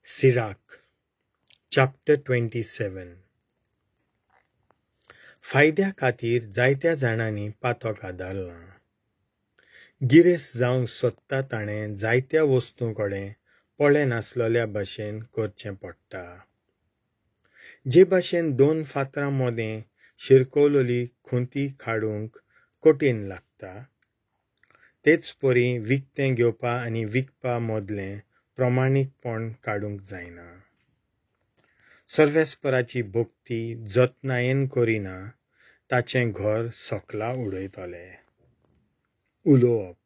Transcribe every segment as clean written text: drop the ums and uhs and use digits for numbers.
Sirach, Chapter 27. फायद्या खातीर जायत्या जाणांनी पातोक आदारलां. गिरेस्त जावंक सोदता ताणें जायत्या वस्तू कडेन पोळे नासलोल्या भाशेन करचें पडटा. जे भाशेन 2 फातरां मोदें शिरकवलोली खुंती काडूंक कठीण लागता, तेच परी विकतें घेवपा आनी विकपा मोदलें प्रमाणीकपण काडूंक जायना. सर्वेस्पराची भोगती जतनायेन करिना ताचें घर सोकला उडयतले. उलोवप.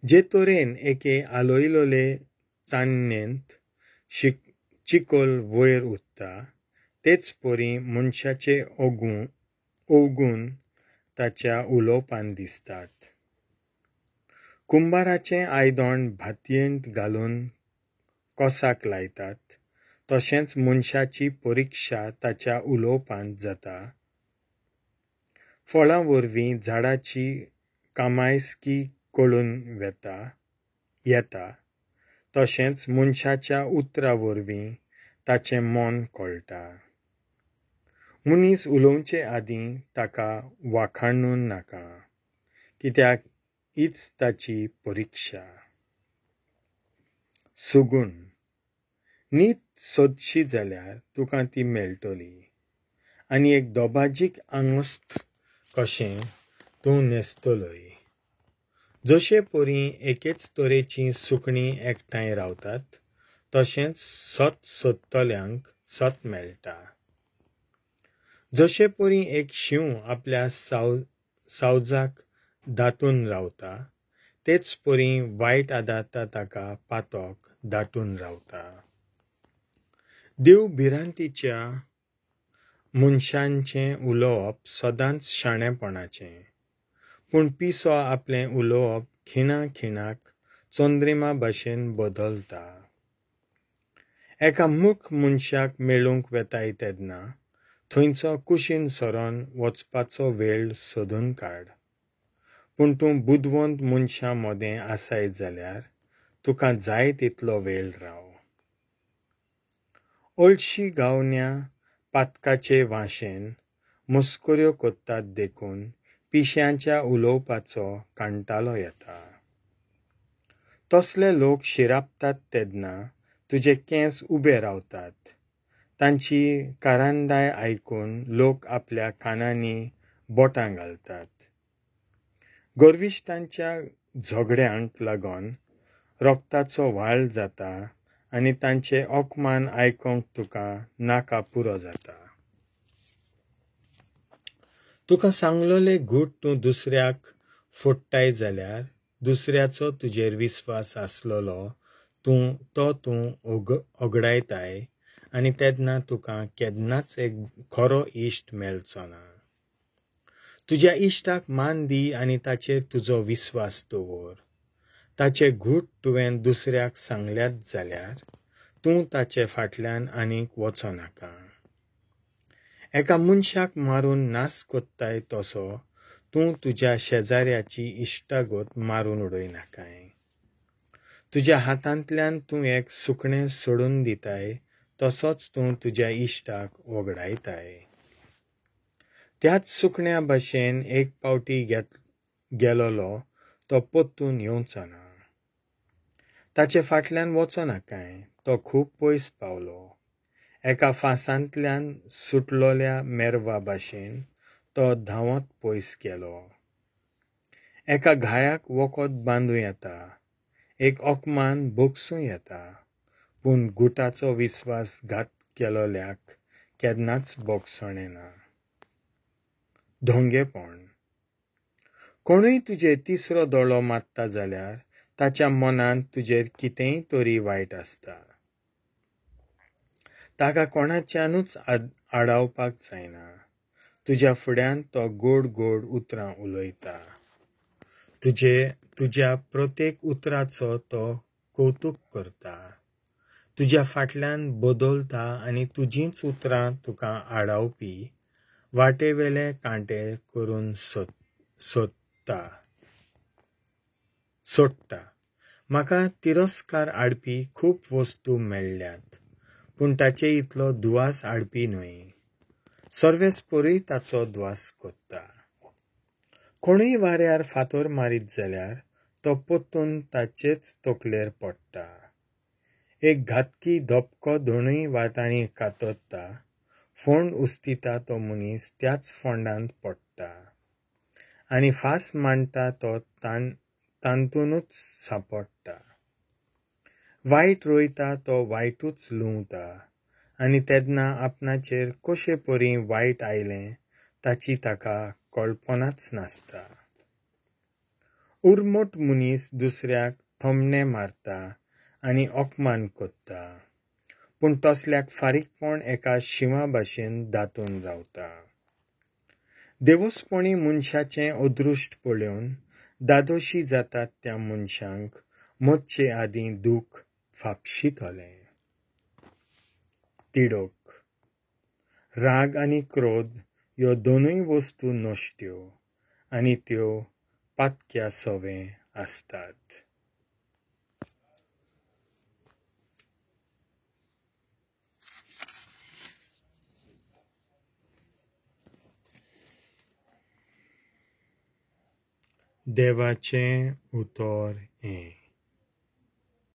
जे तरेन एके आलोयलोले चान्नेंत चिकोल वयर उरता, तेच परी मनशाचे अवगूण ताच्या उलोवपान दिसतात. कुंभाराचें आयदोण भातयेंत घालून कोसाक लायतात, तशेंच मनशाची परिक्षा ताच्या उलोवपांत जाता. फळां वरवीं झाडाची कामायसकी कळून येता, तशेंच मनशाच्या उतरां वरवीं ताचें मोन कळटा. मनीस उलोवचे आदीं ताका वाखाणूं नाका, कित्याक हीच ताची परिक्षा. सुगूण. नीत सोदशी जाल्यार तुका ती मेळटली, आनी एक दोबाजीक आंगोस्त कशें तूं नेस्तलोय. जशे परी एकेच तरेचीं सुकणीं एकठांय रावतात, तशेंच सोत सोदतल्यांक सोत मेळटा. जशे परी एक शिव आपल्या सावजाक दाटून रावता, तेच परी वायट आदाता ताका पातोक दाटून रावता. देव भिरांतीच्या मनशांचें उलोवप सदांच शाणेपणाचें, पूण पिसो आपलें उलोवप खिणाक चोंद्रिमा भाशेन बदलता. एका मूर्ख मनशाक मेळूंक वेताय तेदना थंयचो कुशीन सरोन वचपाचो वेळ सोदून काड. पूण तूं बुदवंत मनशां मोदें आसाय जाल्यार तुका जाय तितलो वेळ राव. ओळशी गावन्या पातकाचे वाशेन मस्कऱ्यो कोत्तात देखून पिश्यांच्या उलोवपाचो कांटालो येता. तसले लोक शिरापतात तेदना तुजे केंस उबे रावतात. तांची कारांदाय आयकून लोक आपल्या कानांनी बोटां घालतात. गर्विश्टांच्या झगड्यांक लागून रोगताचो व्हाळ जाता आनी तांचे ओकमान आयकूंक तुका नाका पुरो जाता. तुका सांगलोले घूट तूं दुसऱ्याक फोडटाय जाल्यार दुसऱ्याचो तुजेर विस्वास आसलोलो तो तूं ओगडायताय, आनी तेदना तुका केन्नाच एक खरो इश्ट मेळचो ना. तुज्या इश्टाक मान दी आनी ताचेर तुजो विस्वास दवर. ताचे घूट तुवें दुसऱ्याक सांगल्यात जाल्यार तूं ताचे फाटल्यान आनीक वचो नाका. एका मनशाक मारून नास कोत्ताय तसो तूं तुज्या शेजाऱ्याची इश्टागत मारून उडयनाकाय. तुज्या हातांतल्यान तूं एक सुकणें सोडून दिताय तसोच तूं तुज्या इश्टाक वगडायताय. त्याच सुकण्या भाशेन एक पावटी गेलोलो तो पोत्तून येवचो ना. ताचे फाटल्यान वचो नाकाय, तो खूब पयस पावलो. एका फांसांतल्यान सुटलोल्या मेरवा भाशेन तो धांवत पयस गेलो. एका घायाक वखद बांदूं येता, एक ओकमान बोगसूं येता, पूण गुटाचो विस्वासघात केलोल्याक केन्नाच बोगसण येना. धोंगेपण. कोणूय तुजेर तिसरो दोळो मारता जाल्यार ताच्या मनांत तुजेर कितेंय तरी वायट आसता. ताका कोणाच्यानूच आडावपाक जायना. तुज्या फुड्यान तो गोड उतरां उलयता. तुज्या प्रत्येक उतराचो तो कौतुक करता. तुज्या फाटल्यान बदलता आनी तुजींच उतरां तुका आडावपी वाटेवेले कांटे करून सोडटा. म्हाका तिरस्कार हाडपी खूब वस्तू मेळ्ळ्यात, पूण ताचे इतलो दुवास हाडपी न्हय. सर्वेस्परूय ताचो द्वास कोत्ता. कोणूय वाऱ्यार फातर मारीत जाल्यार तो पोत्तून ताचेच तकलेर पडटा. एक घातकी धपको दोनूय वाटांनी कातरता. फोंड उस्तिता तो मनीस त्याच फोंडांत पडटा. आनी फास मांडटा तो तांतूनच सांपडटा. वायट रोयता तो वायटूच लुंवता. आनी तेदना आपणाचेर कशे परी वायट आयलें ताची ताका कळपणाच नासता. उर्मट मनीस दुसऱ्याक थोमणे मारता आनी अपमान कोत्ता, पूण तसल्याक फारीकपण एका शिवा भाशेन दातून रावता. देवस्पणी मनशाचें अदृश्ट पळोवन दादोशी जातात त्या मनशांक मोतचे आदीं दूख फापशितलें. तिडक. राग आनी क्रोध ह्यो दोनूय वस्तू नश्ट्यो आनी त्यो पातक्या सवें आसतात. देवाचें उतर हें.